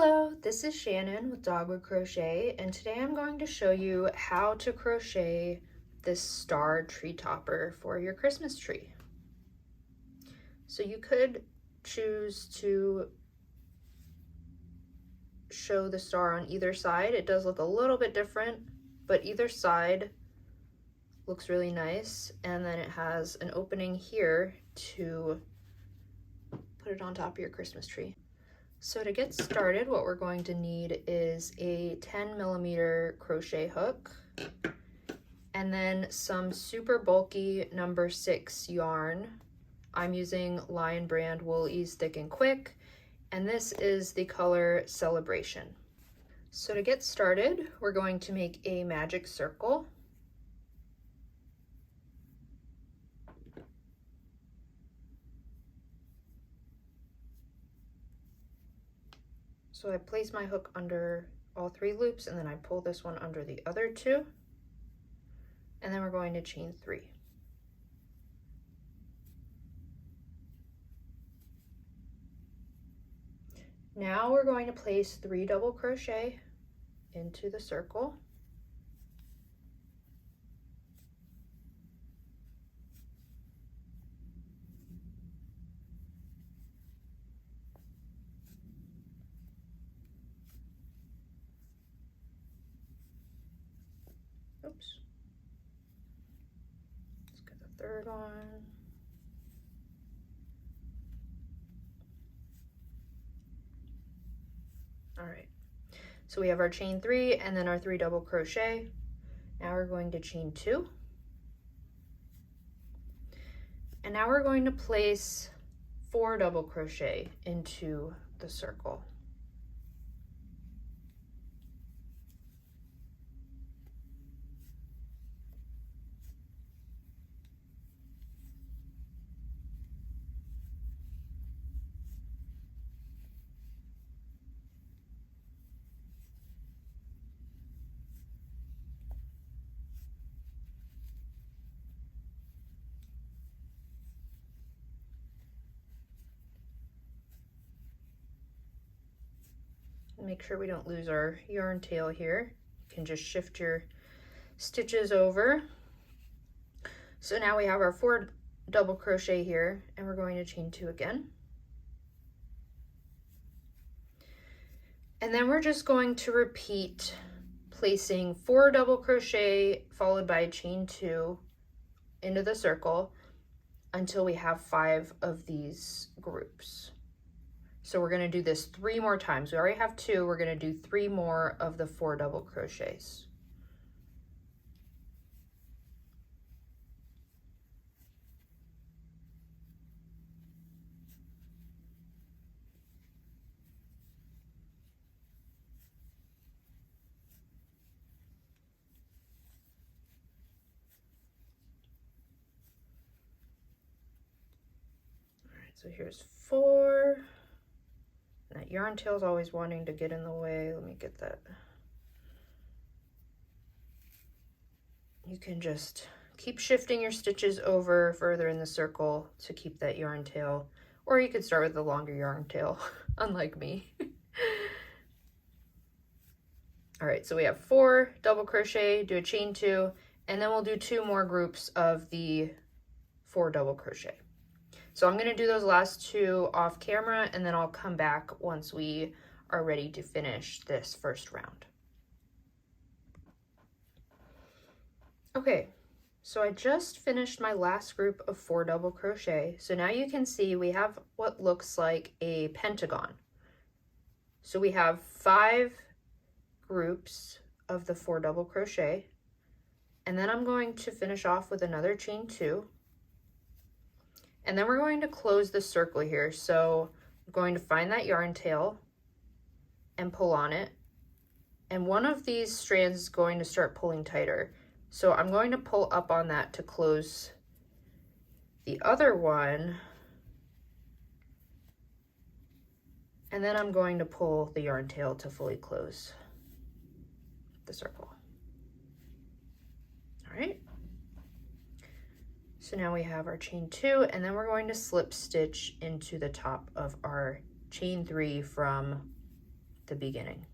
Hello, this is Shannon with Dogwood Crochet, and today I'm going to show you how to crochet this star tree topper for your Christmas tree. So you could choose to show the star on either side. It does look a little bit different, but either side looks really nice, and then it has an opening here to put it on top of your Christmas tree. So to get started, what we're going to need is a 10mm crochet hook and then some super bulky number 6 yarn. I'm using Lion Brand Wool Ease Thick and Quick, and this is the color Celebration. So to get started, we're going to make a magic circle. So I place my hook under all 3 loops, and then I pull this one under the other 2, and then we're going to chain 3. Now we're going to place 3 double crochet into the circle. Oops. Let's get the 3rd one. All right, so we have our chain 3 and then our 3 double crochet. Now we're going to chain 2. And now we're going to place 4 double crochet into the circle. Make sure we don't lose our yarn tail here. You can just shift your stitches over. So now we have our 4 double crochet here, and we're going to chain 2 again. And then we're just going to repeat placing 4 double crochet followed by chain 2 into the circle until we have 5 of these groups. So we're going to do this 3 more times. We already have 2. We're going to do 3 more of the 4 double crochets. All right, so here's 4. That yarn tail is always wanting to get in the way. Let me get that. You can just keep shifting your stitches over further in the circle to keep that yarn tail, or you could start with the longer yarn tail, unlike me. All right, so we have 4 double crochet, do a chain 2, and then we'll do 2 more groups of the 4 double crochet. So I'm going to do those last 2 off camera, and then I'll come back once we are ready to finish this first round. Okay, so I just finished my last group of 4 double crochet. So now you can see we have what looks like a pentagon. So we have 5 groups of the 4 double crochet, and then I'm going to finish off with another chain 2. And then we're going to close the circle here. So I'm going to find that yarn tail and pull on it. And one of these strands is going to start pulling tighter. So I'm going to pull up on that to close the other one. And then I'm going to pull the yarn tail to fully close the circle. All right. So now we have our chain 2, and then we're going to slip stitch into the top of our chain 3 from the beginning.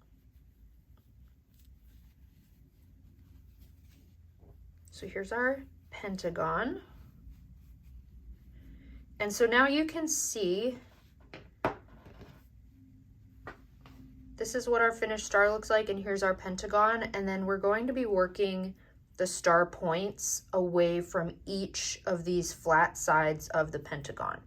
So here's our pentagon. And so now you can see this is what our finished star looks like, and here's our pentagon. And then we're going to be working the star points away from each of these flat sides of the pentagon.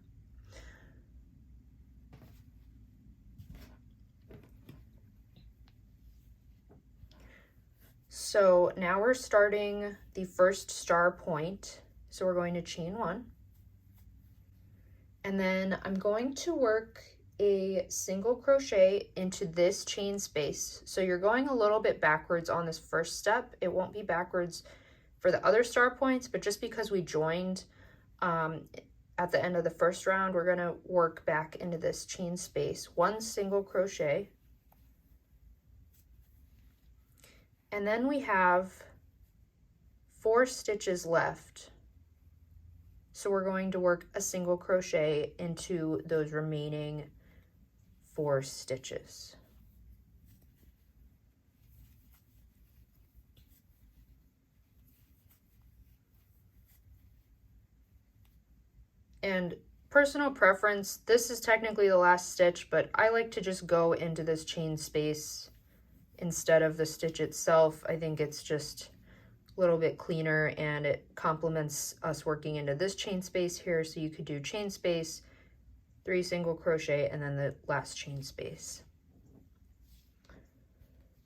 So now we're starting the first star point. So we're going to chain 1. And then I'm going to work a single crochet into this chain space. So you're going a little bit backwards on this first step. It won't be backwards for the other star points, but just because we joined at the end of the first round, we're going to work back into this chain space, 1 single crochet. And then we have 4 stitches left. So we're going to work a single crochet into those remaining 4 stitches. And personal preference, this is technically the last stitch, but I like to just go into this chain space instead of the stitch itself. I think it's just a little bit cleaner and it complements us working into this chain space here. So you could do chain space, 3 single crochet, and then the last chain space.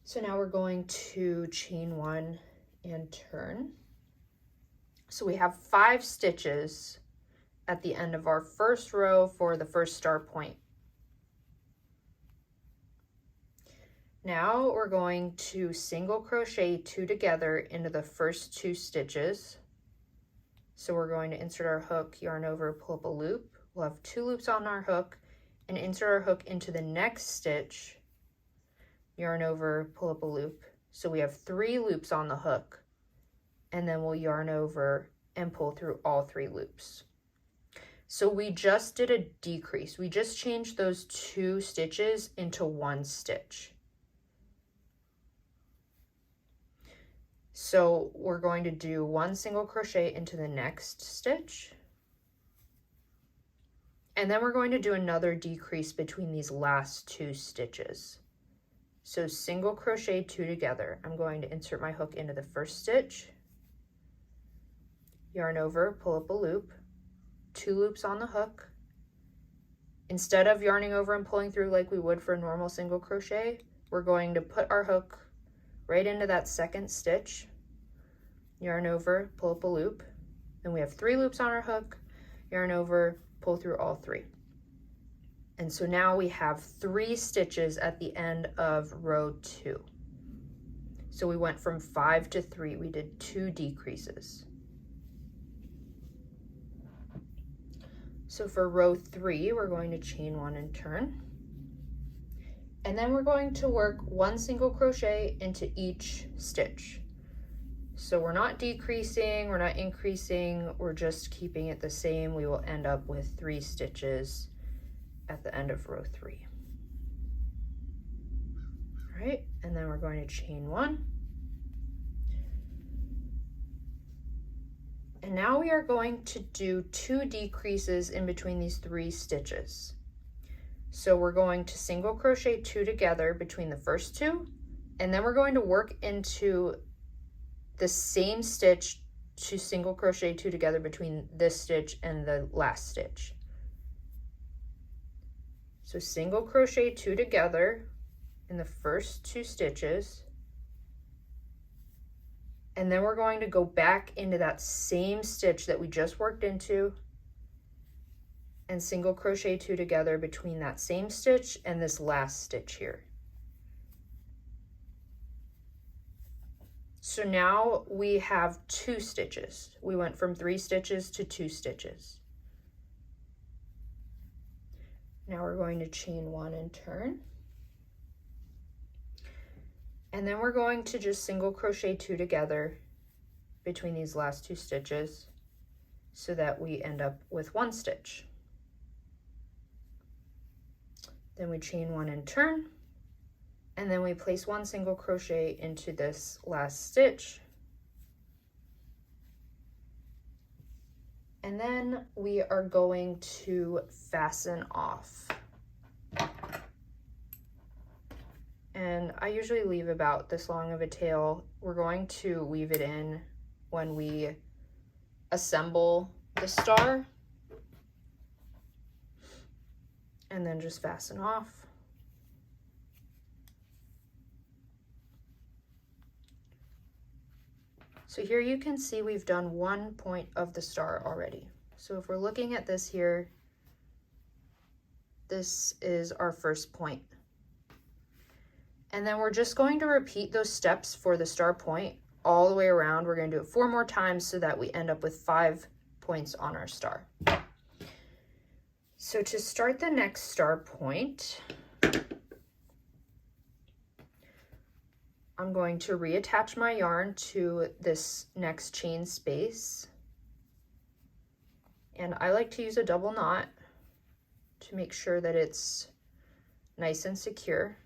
So now we're going to chain 1 and turn. So we have 5 stitches at the end of our first row for the first star point. Now we're going to single crochet 2 together into the first 2 stitches. So we're going to insert our hook, yarn over, pull up a loop. We'll have 2 loops on our hook and insert our hook into the next stitch, yarn over, pull up a loop. So we have 3 loops on the hook, and then we'll yarn over and pull through all 3 loops. So we just did a decrease. We just changed those 2 stitches into 1 stitch. So we're going to do 1 single crochet into the next stitch. And then we're going to do another decrease between these last 2 stitches. So single crochet 2 together. I'm going to insert my hook into the first stitch, yarn over, pull up a loop, 2 loops on the hook. Instead of yarning over and pulling through like we would for a normal single crochet, we're going to put our hook right into that second stitch, yarn over, pull up a loop. Then we have 3 loops on our hook, yarn over, pull through all 3. And so now we have 3 stitches at the end of row 2. So we went from 5 to 3. We did 2 decreases. So for row 3, we're going to chain 1 and turn. And then we're going to work 1 single crochet into each stitch. So we're not decreasing, we're not increasing, we're just keeping it the same. We will end up with 3 stitches at the end of row 3. All right, and then we're going to chain 1. And now we are going to do 2 decreases in between these 3 stitches. So we're going to single crochet 2 together between the first 2, and then we're going to work into the same stitch to single crochet 2 together between this stitch and the last stitch. So single crochet 2 together in the first 2 stitches, and then we're going to go back into that same stitch that we just worked into and single crochet 2 together between that same stitch and this last stitch here. So now we have 2 stitches. We went from 3 stitches to 2 stitches. Now we're going to chain 1 and turn. And then we're going to just single crochet 2 together between these last 2 stitches so that we end up with 1 stitch. Then we chain 1 and turn. And then we place 1 single crochet into this last stitch. And then we are going to fasten off. And I usually leave about this long of a tail. We're going to weave it in when we assemble the star. And then just fasten off. So here you can see we've done 1 point of the star already. So if we're looking at this here, this is our first point. And then we're just going to repeat those steps for the star point all the way around. We're going to do it 4 more times so that we end up with 5 points on our star. So to start the next star point, I'm going to reattach my yarn to this next chain space. And I like to use a double knot to make sure that it's nice and secure.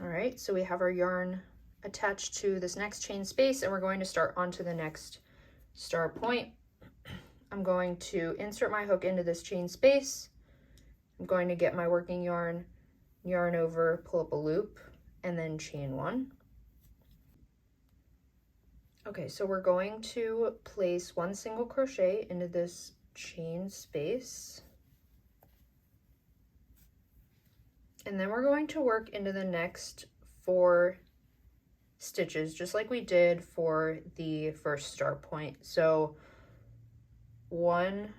All right, so we have our yarn attached to this next chain space, and we're going to start onto the next star point. I'm going to insert my hook into this chain space. I'm going to get my working yarn, yarn over, pull up a loop, and then chain 1. Okay, so we're going to place 1 single crochet into this chain space. And then we're going to work into the next 4 stitches, just like we did for the first star point. So 1,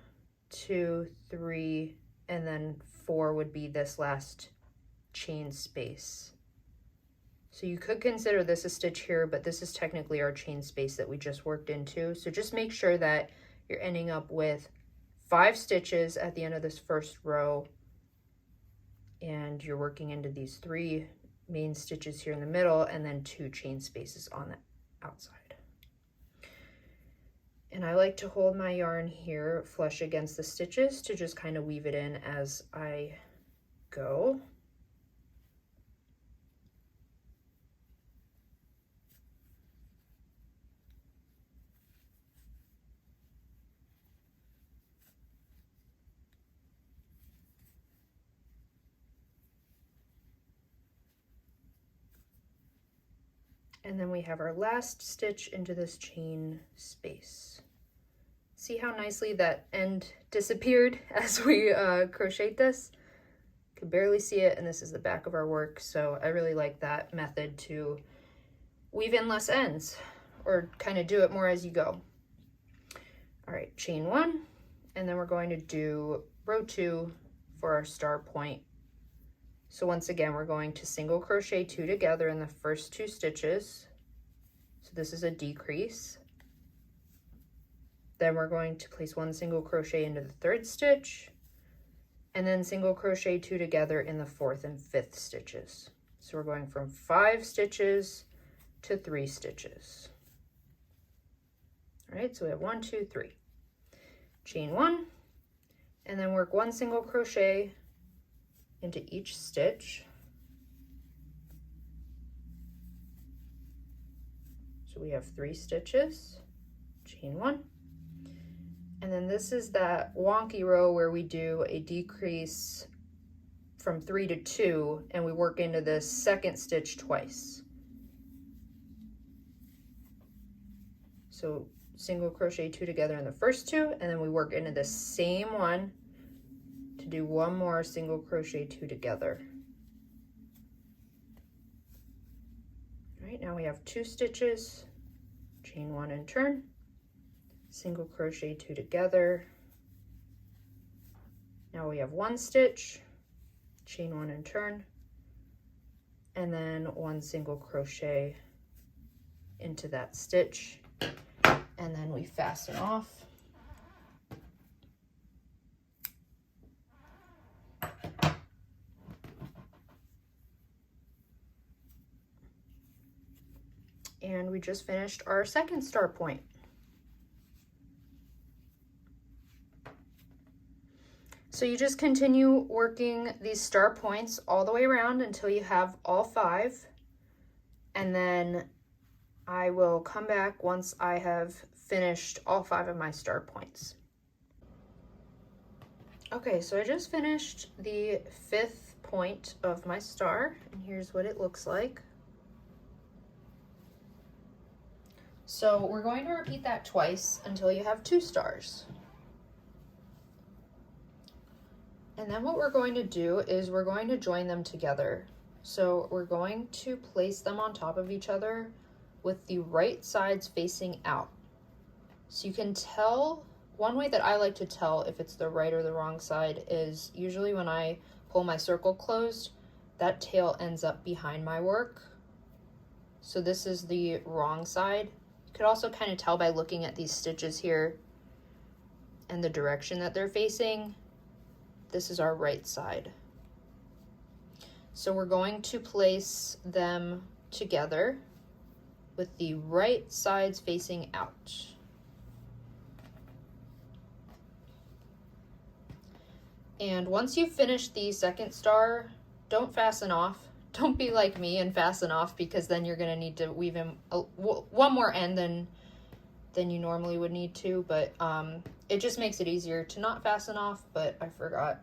2, 3, and then 4 would be this last chain space. So you could consider this a stitch here, but this is technically our chain space that we just worked into. So just make sure that you're ending up with 5 stitches at the end of this first row, and you're working into these 3 main stitches here in the middle, and then 2 chain spaces on the outside. And I like to hold my yarn here flush against the stitches to just kind of weave it in as I go. And then we have our last stitch into this chain space. See how nicely that end disappeared as we crochet this? Could barely see it, and this is the back of our work, so I really like that method to weave in less ends, or kind of do it more as you go. All right, chain 1, and then we're going to do row 2 for our star point. So once again, we're going to single crochet 2 together in the first 2 stitches. So this is a decrease. Then we're going to place 1 single crochet into the 3rd stitch, and then single crochet 2 together in the 4th and 5th stitches. So we're going from 5 stitches to 3 stitches. All right, so we have 1, 2, 3. Chain 1, and then work 1 single crochet into each stitch. So we have 3 stitches, chain 1. And then this is that wonky row where we do a decrease from 3 to 2, and we work into this 2nd stitch twice. So single crochet 2 together in the first 2, and then we work into the same one to do 1 more single crochet 2 together. All right, now we have 2 stitches, chain 1 and turn, single crochet 2 together. Now we have 1 stitch, chain 1 and turn, and then 1 single crochet into that stitch, and then we fasten off. And we just finished our 2nd star point. So you just continue working these star points all the way around until you have all 5, and then I will come back once I have finished all 5 of my star points. Okay, so I just finished the 5th point of my star, and here's what it looks like. So we're going to repeat that twice until you have 2 stars. And then what we're going to do is we're going to join them together. So we're going to place them on top of each other with the right sides facing out. So you can tell, one way that I like to tell if it's the right or the wrong side is usually when I pull my circle closed, that tail ends up behind my work. So this is the wrong side. You could also kind of tell by looking at these stitches here and the direction that they're facing. This is our right side. So we're going to place them together with the right sides facing out. And once you've finished the 2nd star, don't fasten off. Don't be like me and fasten off, because then you're going to need to weave in one more end than you normally would need to, but it just makes it easier to not fasten off, but I forgot.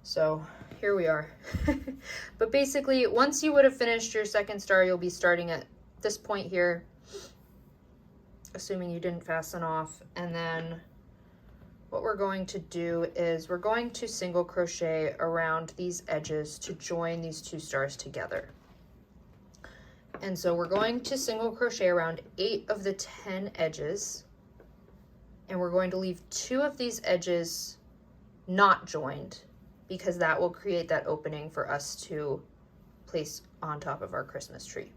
So here we are. But basically, once you would have finished your 2nd star, you'll be starting at this point here, assuming you didn't fasten off. And then what we're going to do is we're going to single crochet around these edges to join these 2 stars together. And so we're going to single crochet around 8 of the 10 edges, and we're going to leave 2 of these edges not joined, because that will create that opening for us to place on top of our Christmas tree.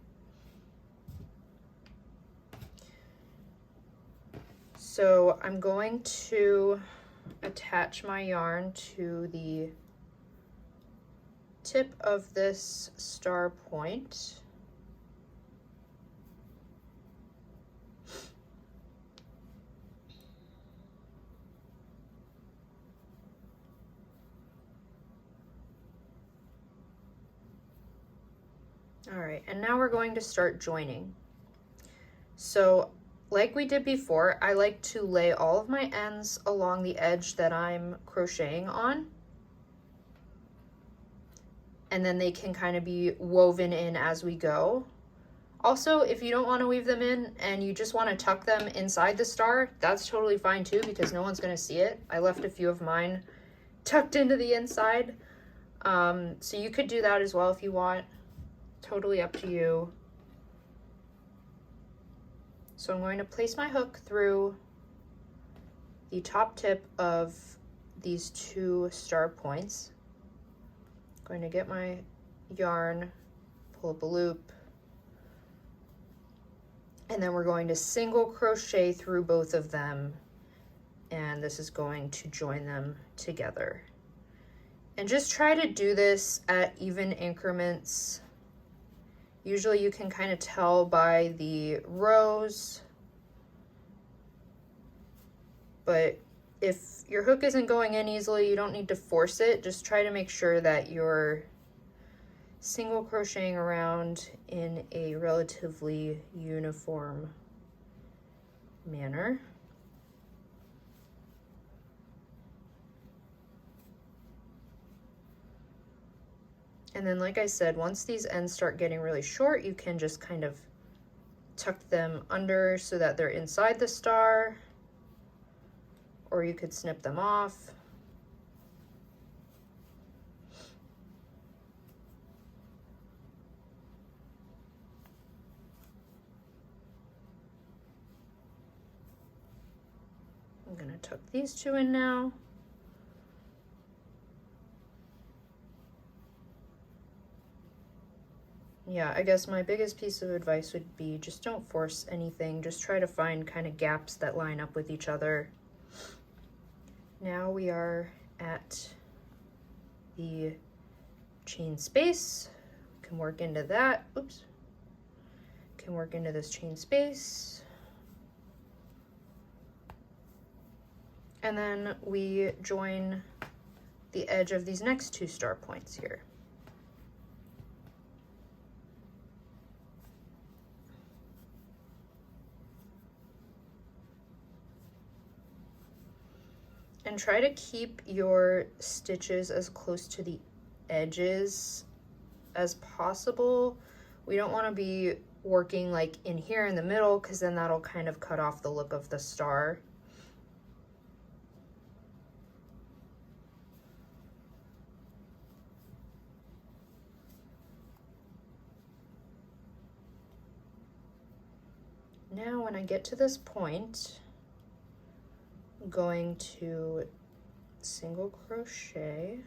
So I'm going to attach my yarn to the tip of this star point. All right, and now we're going to start joining. So like we did before, I like to lay all of my ends along the edge that I'm crocheting on, and then they can kind of be woven in as we go. Also, if you don't want to weave them in and you just want to tuck them inside the star, that's totally fine too, because no one's going to see it. I left a few of mine tucked into the inside, so you could do that as well if you want. Totally up to you. So I'm going to place my hook through the top tip of these 2 star points. I'm going to get my yarn, pull up a loop, and then we're going to single crochet through both of them, and this is going to join them together. And just try to do this at even increments. Usually you can kind of tell by the rows, but if your hook isn't going in easily, you don't need to force it. Just try to make sure that you're single crocheting around in a relatively uniform manner. And then, like I said, once these ends start getting really short, you can just kind of tuck them under so that they're inside the star, or you could snip them off. I'm going to tuck these 2 in now. Yeah, I guess my biggest piece of advice would be just don't force anything. Just try to find kind of gaps that line up with each other. Now we are at the chain space. Can work into that. Oops. Can work into this chain space. And then we join the edge of these next two star points here. And try to keep your stitches as close to the edges as possible. We don't want to be working like in here in the middle, because then that'll kind of cut off the look of the star. Now when I get to this point, I'm going to single crochet,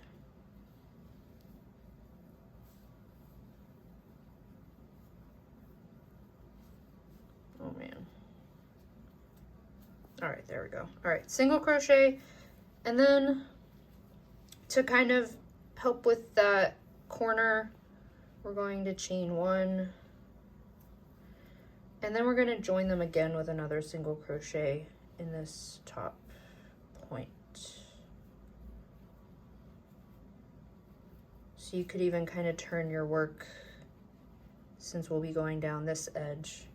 oh man, all right, there we go. All right, single crochet, and then to kind of help with that corner, we're going to chain one, and then we're going to join them again with another single crochet in this top point. So you could even kind of turn your work, since we'll be going down this edge.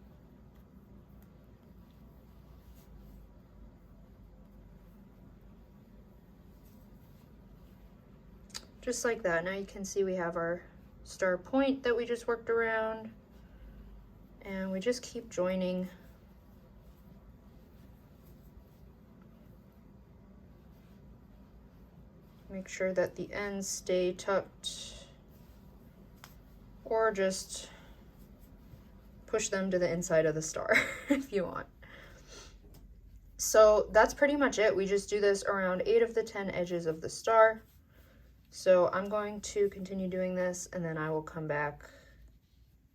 Just like that. Now you can see we have our star point that we just worked around, and we just keep joining. Make sure that the ends stay tucked, or just push them to the inside of the star if you want. So that's pretty much it. We just do this around 8 of the 10 edges of the star. So I'm going to continue doing this, and then I will come back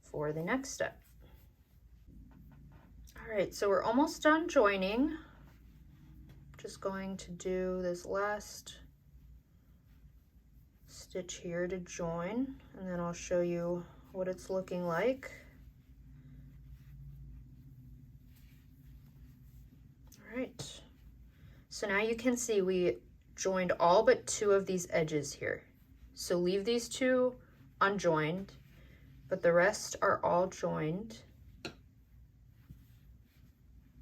for the next step. All right, so we're almost done joining. Just going to do this last stitch here to join, and then I'll show you what it's looking like. All right, so now you can see we joined all but 2 of these edges here. So leave these 2 unjoined, but the rest are all joined.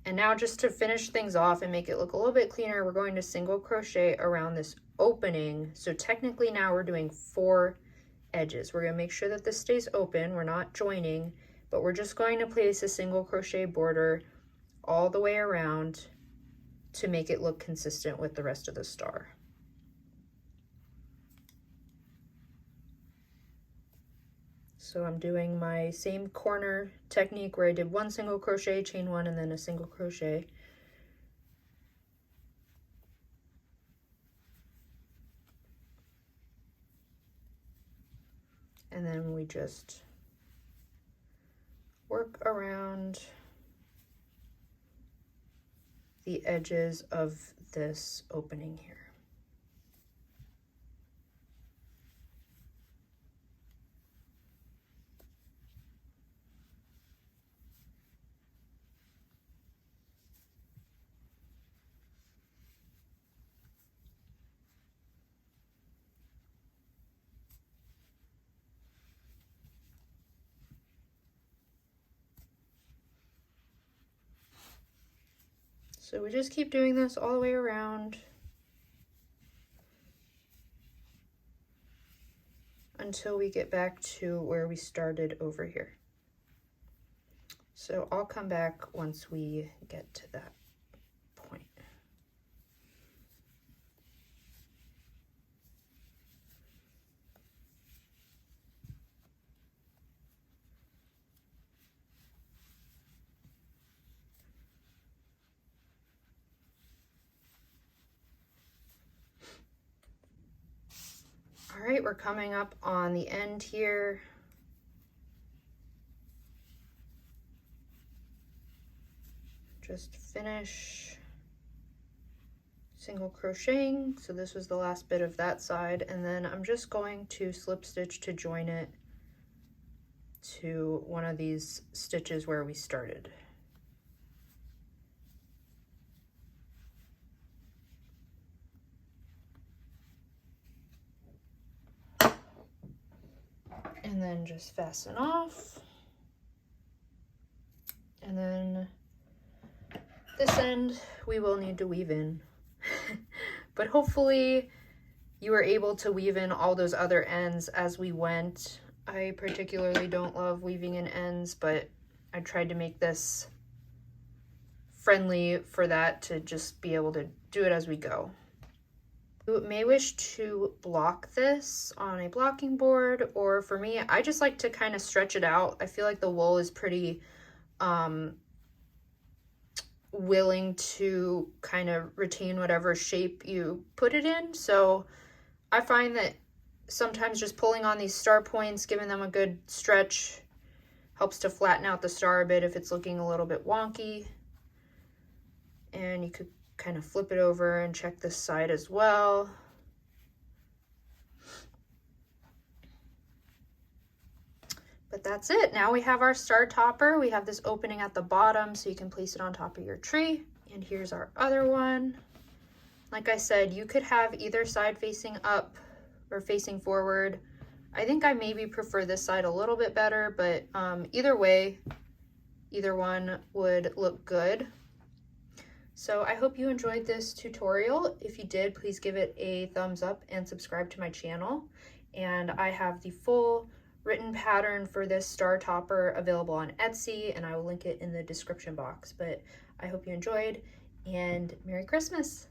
And now, just to finish things off and make it look a little bit cleaner, we're going to single crochet around this opening. So technically now we're doing 4 edges. We're going to make sure that this stays open. We're not joining, but we're just going to place a single crochet border all the way around to make it look consistent with the rest of the star. So I'm doing my same corner technique where I did 1 single crochet, chain 1, and then a single crochet. And then we just work around the edges of this opening here. So we just keep doing this all the way around until we get back to where we started over here. So I'll come back once we get to that point. All right, we're coming up on the end here. Just finish single crocheting. So this was the last bit of that side, and then I'm just going to slip stitch to join it to one of these stitches where we started. then just fasten off. And then this end we will need to weave in. But hopefully you were able to weave in all those other ends as we went. I particularly don't love weaving in ends, but I tried to make this friendly for that, to just be able to do it as we go. You may wish to block this on a blocking board, or for me, I just like to kind of stretch it out. I feel like the wool is pretty willing to kind of retain whatever shape you put it in. So I find that sometimes just pulling on these star points, giving them a good stretch, helps to flatten out the star a bit if it's looking a little bit wonky. And you could kind of flip it over and check this side as well. But that's it. Now we have our star topper. We have this opening at the bottom so you can place it on top of your tree. And here's our other one. Like I said, you could have either side facing up or facing forward. I think I maybe prefer this side a little bit better, but either way, either one would look good. So I hope you enjoyed this tutorial. If you did, please give it a thumbs up and subscribe to my channel. And I have the full written pattern for this star topper available on Etsy, and I will link it in the description box. But I hope you enjoyed, and Merry Christmas!